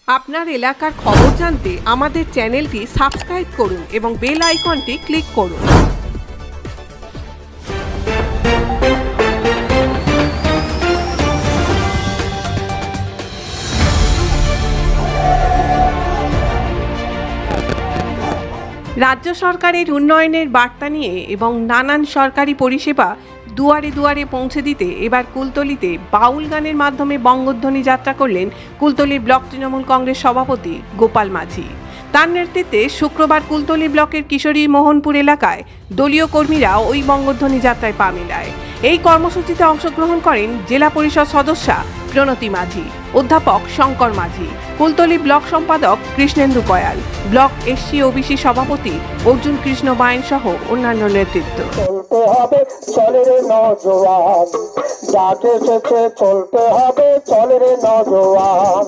আপনার এলাকার খবর জানতে আমাদের চ্যানেলটি সাবস্ক্রাইব করুন এবং বেল আইকনটি ক্লিক করুন। রাজ্য সরকারের উন্নয়নের বার্তা নিয়ে এবং নানান সরকারি পরিষেবা দুয়ারে দুয়ারে পৌঁছে দিতে এবার কুলতলিতে বাউল গানের মাধ্যমে বঙ্গধ্বনি যাত্রা করলেন কুলতলি ব্লক তৃণমূল কংগ্রেস সভাপতি গোপাল মাঝি। তার নেতৃত্বে শুক্রবার কুলতলি ব্লকের কিশোরী মোহনপুর এলাকায় দলীয় কর্মীরা ওই বঙ্গধ্বনি যাত্রায় পা মেলায়। এই কর্মসূচিতে অংশগ্রহণ করেন জেলা পরিষদ সদস্যা প্রণতি মাঝি, অধ্যাপক শঙ্কর মাঝি, কুলতলি ব্লক সম্পাদক Krishnendu Kayal, block SC OBC সভাপতি অর্জুন কৃষ্ণ বায়েন সহ অন্যান্য নেতৃত্ব। চলতে হবে চলের নজওয়ান, যাকে এসেছে চলতে হবে চলের নজওয়ান।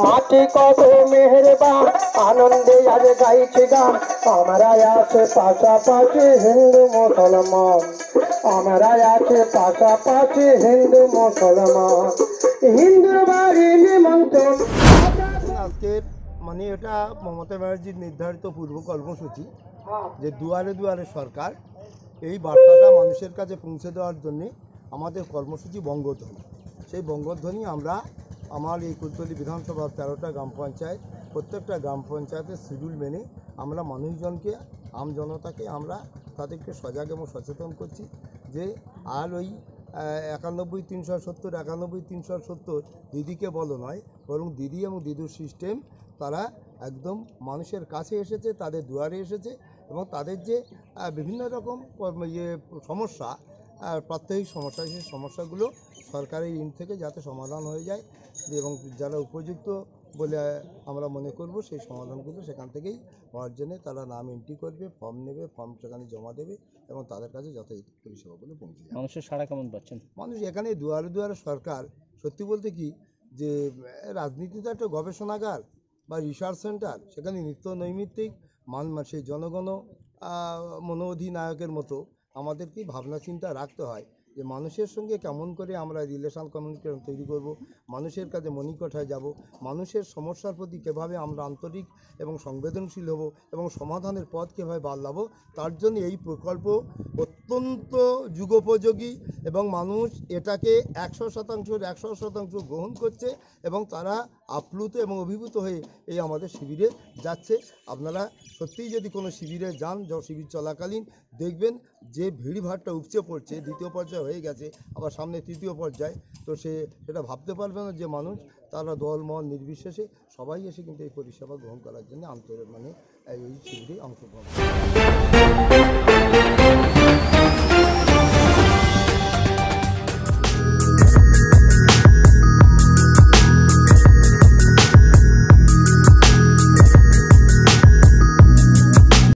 মাটি কত মেহেরবান, আনন্দে আজ গাইছে গান। আমরা আছে পাশাপাশি হিন্দু মুসলমান, আমরা আছে পাশাপাশি হিন্দু মুসলমান। হিন্দু বাড়ি নিমন্ত্রণ। আজকের এটা মমতা ব্যানার্জির নির্ধারিত পূর্ব কর্মসূচি যে দুয়ারে দুয়ারে সরকার, এই বার্তাটা মানুষের কাছে পৌঁছে দেওয়ার জন্যে আমাদের কর্মসূচি বঙ্গধ্বনি। সেই বঙ্গধ্বনি আমরা আমার এই কুলতলি বিধানসভার 13টা গ্রাম পঞ্চায়েত, প্রত্যেকটা গ্রাম পঞ্চায়েতের শিডিউল মেনে আমরা মানুষজনকে, আমজনতাকে আমরা তাদেরকে সজাগ এবং সচেতন করছি যে আর ওই 91-370 91-370 দিদিকে বলো নয়, বরং দিদি এবং দিদুর সিস্টেম তারা একদম মানুষের কাছে এসেছে, তাদের দুয়ারে এসেছে এবং তাদের যে বিভিন্ন রকম সমস্যা, প্রাত্যহিক সমস্যা, সেই সমস্যাগুলো সরকারের ঋণ থেকে যাতে সমাধান হয়ে যায় এবং যারা উপযুক্ত বলে আমরা মনে করব সেই সমাধানগুলো সেখান থেকেই হওয়ার জন্যে তারা নাম এন্ট্রি করবে, ফর্ম নেবে, ফর্ম সেখানে জমা দেবে এবং তাদের কাছে যথাযথ পরিষেবাগুলো পৌঁছে যাবে। মানুষের সাড়া কেমন পাচ্ছেন? মানুষ এখানে দুয়ারে দুয়ারে সরকার সত্যি বলতে কি যে রাজনীতি তো একটা গবেষণাগার বা রিসার্চ সেন্টার, সেখানে নিত্য নৈমিত্তিক সেই জনগণ মনোঅধিনায়কের মতো আমাদেরকে ভাবনা চিন্তা রাখতে হয় যে মানুষের সঙ্গে কেমন করে আমরা রিলেশন কমিউনিকেশন তৈরি করব, মানুষের কাছে মনিকঠায় যাব, মানুষের সমস্যার প্রতি কীভাবে আমরা আন্তরিক এবং সংবেদনশীল হব এবং সমাধানের পথ কীভাবে বাড়াবো, তার জন্য এই প্রকল্প অত্যন্ত যুগোপযোগী এবং মানুষ এটাকে 100% গ্রহণ করছে এবং তারা আপ্লুত এবং অভিভূত হয়ে এই আমাদের শিবিরে যাচ্ছে। আপনারা সত্যিই যদি কোনো শিবিরে যান, শিবির চলাকালীন দেখবেন যে ভিড়ভাড়টা উপচে পড়ছে, দ্বিতীয় পর্যায়ে হয়ে গেছে, আবার সামনে তৃতীয় পর্যায়ে, তো সেটা ভাবতে পারবে না যে মানুষ তারা দল মত নির্বিশেষে সবাই এসে কিন্তু এই পরিষেবা গ্রহণ করার জন্য এই শিবিরে অংশগ্রহণ করে।